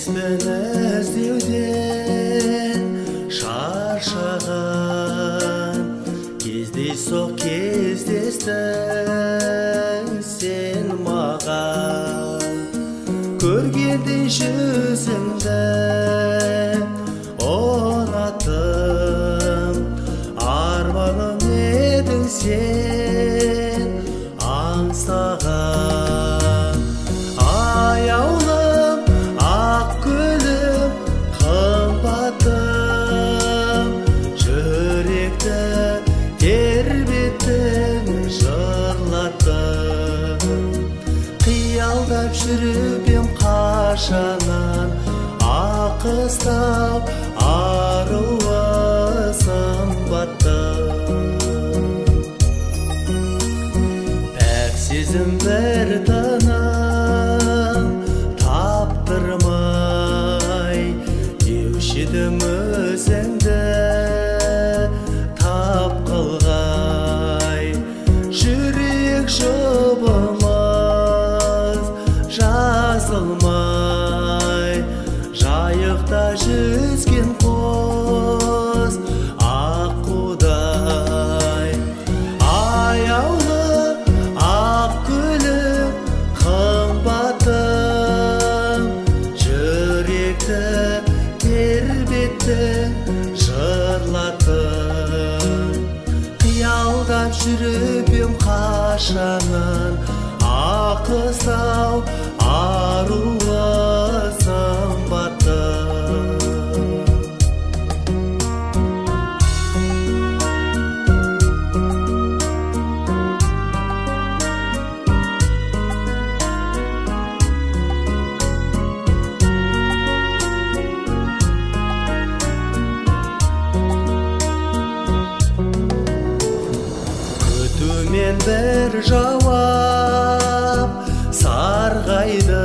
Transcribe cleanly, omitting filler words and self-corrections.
Мен іздеуден шаршаған кездейсоқ кездестің сен маған. Көргендей жүзіңді ұнаттым, арманым едің сен аңсаған. Аяулым, ақ гүлім, қымбатым, жүректі тербеттің, жырлаттың. Қиялдап жүріп ем қашаннан, аққыстау аруы сымбаттым. Пәк сезім бір тыным таптырмай, деуші едім өзіңді тап қылғай. Жүрек жұбымыз жазылмай, жайықта жүзген қос аққудай. Аяулы ақ гүлім, қымбатым, жүректі тербеттің, жырлаттың. Қиялдап жүріп ем қашаннан, аққыстау аруы сымбаттым. Күтумен бір жауап сарғайдым,